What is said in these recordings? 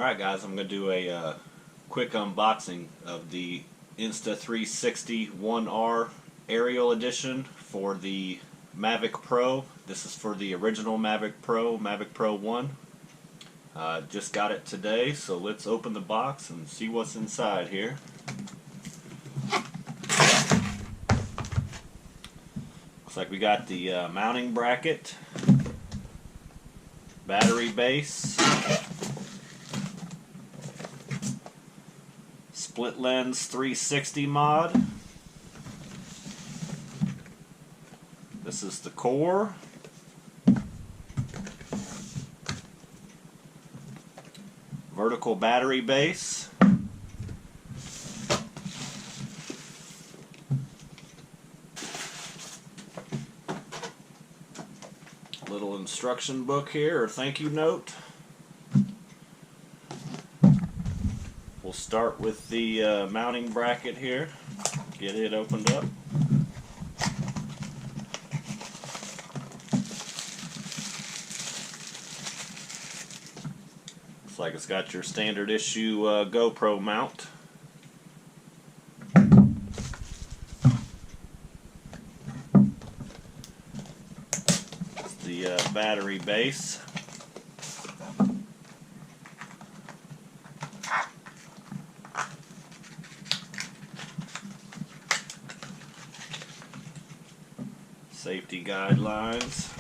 Alright guys, I'm going to do a quick unboxing of the Insta360 1R Aerial Edition for the Mavic Pro. This is for the original Mavic Pro, Mavic Pro 1. Just got it today, so let's open the box and see what's inside here. Looks like we got the mounting bracket, battery base, split lens 360 mod. This is the core. Vertical battery base. Little instruction book here, or thank you note. We'll start with the mounting bracket here. Get it opened up. Looks like it's got your standard issue GoPro mount. It's the battery base. Safety guidelines.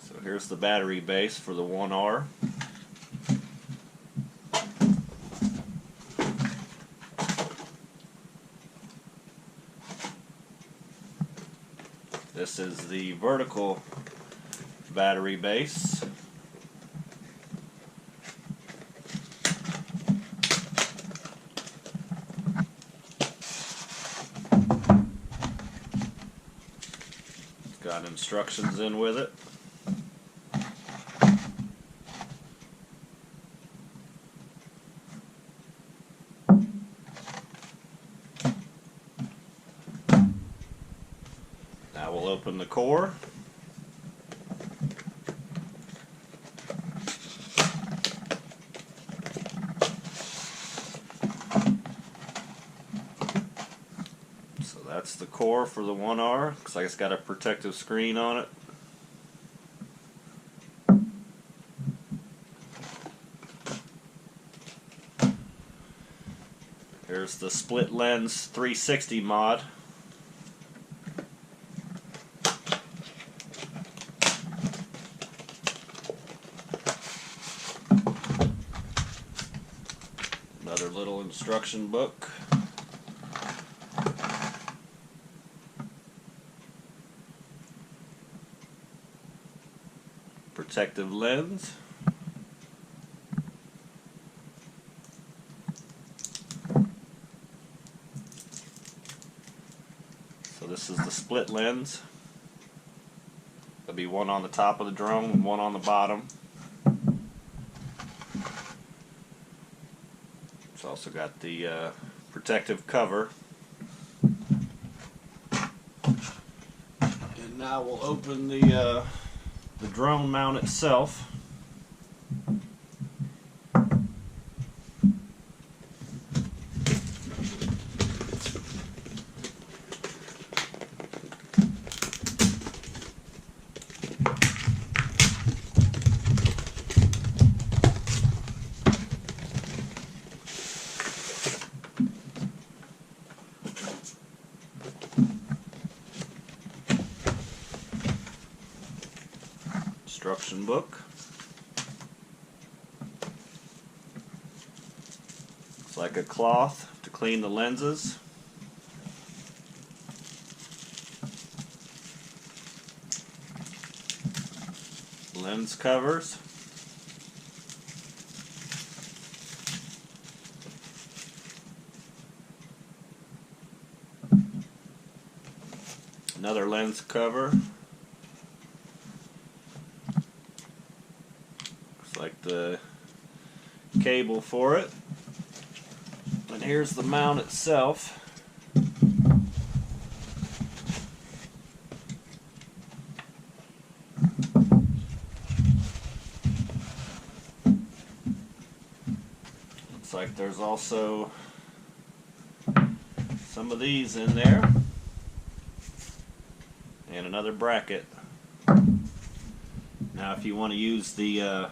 So here's the battery base for the 1R. This is the vertical battery base. Got instructions in with it. Now we'll open the core. So that's the core for the 1R. Looks like it's got a protective screen on it. Here's the split lens 360 mod. Another little instruction book. Protective lens. So this is the split lens. There'll be one on the top of the drone and one on the bottom. It's also got the protective cover. And now we'll open the drone mount itself. Instruction book. It's like a cloth to clean the lenses. Lens covers. Another lens cover. Like the cable for it, and here's the mount itself. like there's also some of these in there, and another bracket. Now if you want to use the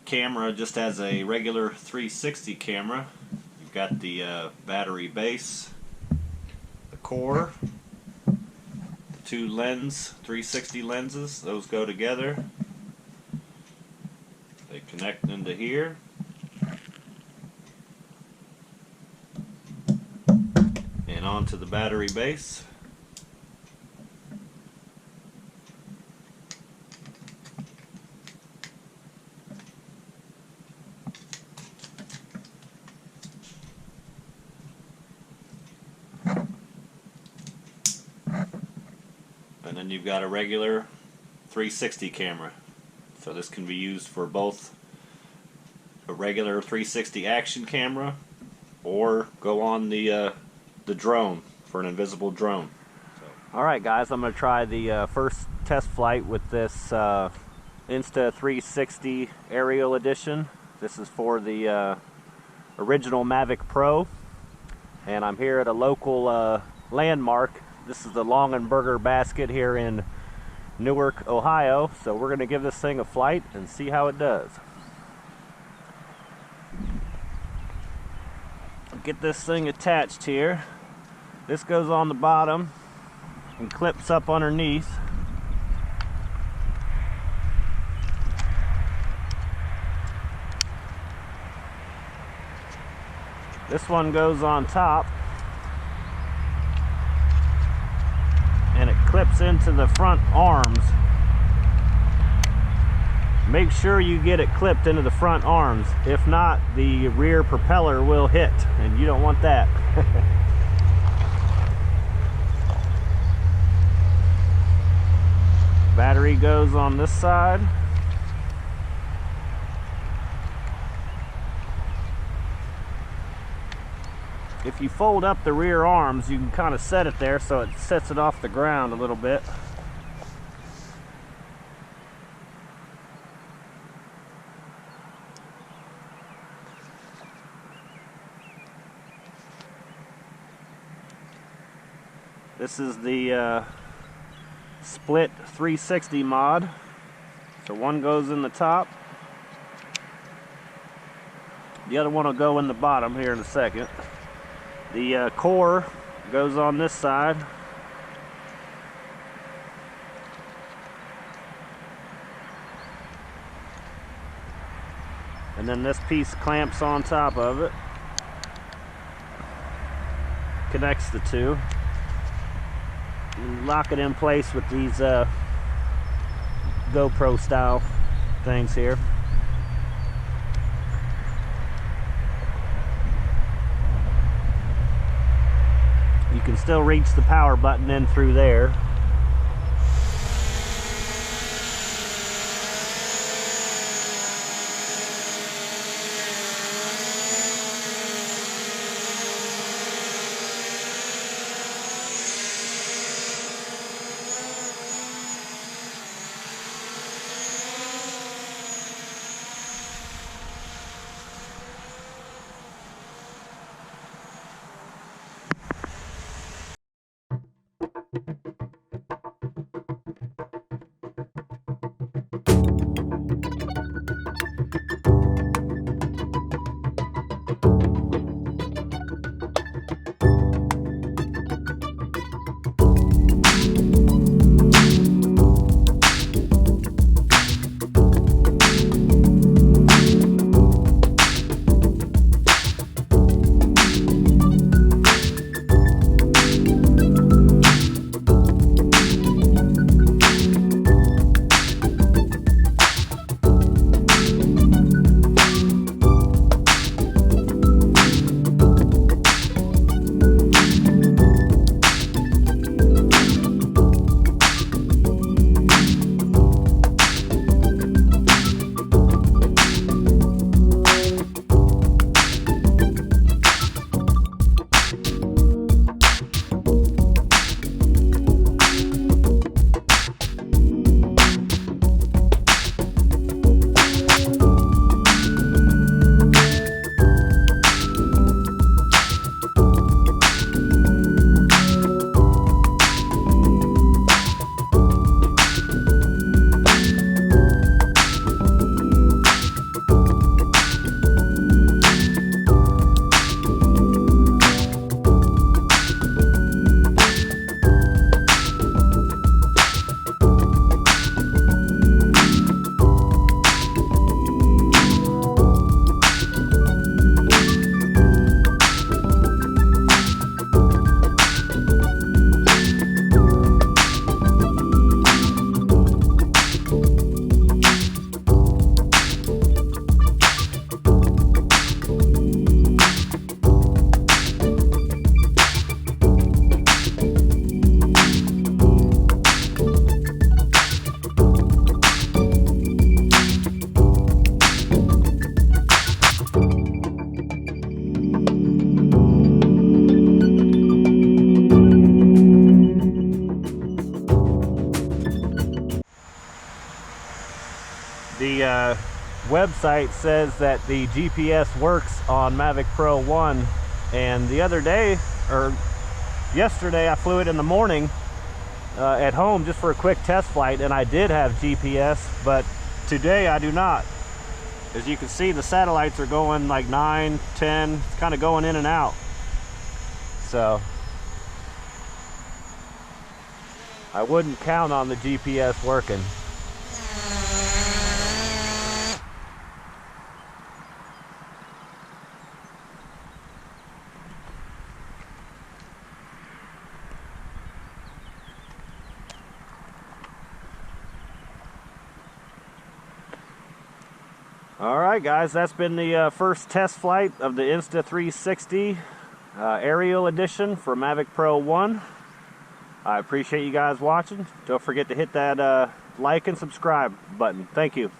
camera just as a regular 360 camera, you've got the battery base, the core, the two 360 lenses, those go together. They connect into here. And onto the battery base. And then you've got a regular 360 camera. So this can be used for both a regular 360 action camera or go on the drone for an invisible drone. Alright guys, I'm going to try the first test flight with this Insta360 Aerial Edition. This is for the original Mavic Pro, and I'm here at a local landmark. This is the Longenberger Basket here in Newark, Ohio, so we're going to give this thing a flight and see how it does. Get this thing attached here. This goes on the bottom and clips up underneath. This one goes on top and it clips into the front arms. Make sure you get it clipped into the front arms. If not, the rear propeller will hit, and you don't want that. Battery goes on this side. If you fold up the rear arms, you can kind of set it there so it sets it off the ground a little bit. This is the split 360 mod. So one goes in the top. The other one will go in the bottom here in a second. The core goes on this side. And then this piece clamps on top of it. Connects the two. You lock it in place with these GoPro style things here. You can still reach the power button in through there. The website says that the GPS works on Mavic Pro 1, and the other day, or yesterday, I flew it in the morning at home just for a quick test flight, and I did have GPS, but today I do not. As you can see, the satellites are going like 9, 10, it's kind of going in and out. So I wouldn't count on the GPS working. Alright guys, that's been the first test flight of the Insta360 aerial edition for Mavic Pro 1. I appreciate you guys watching. Don't forget to hit that like and subscribe button. Thank you.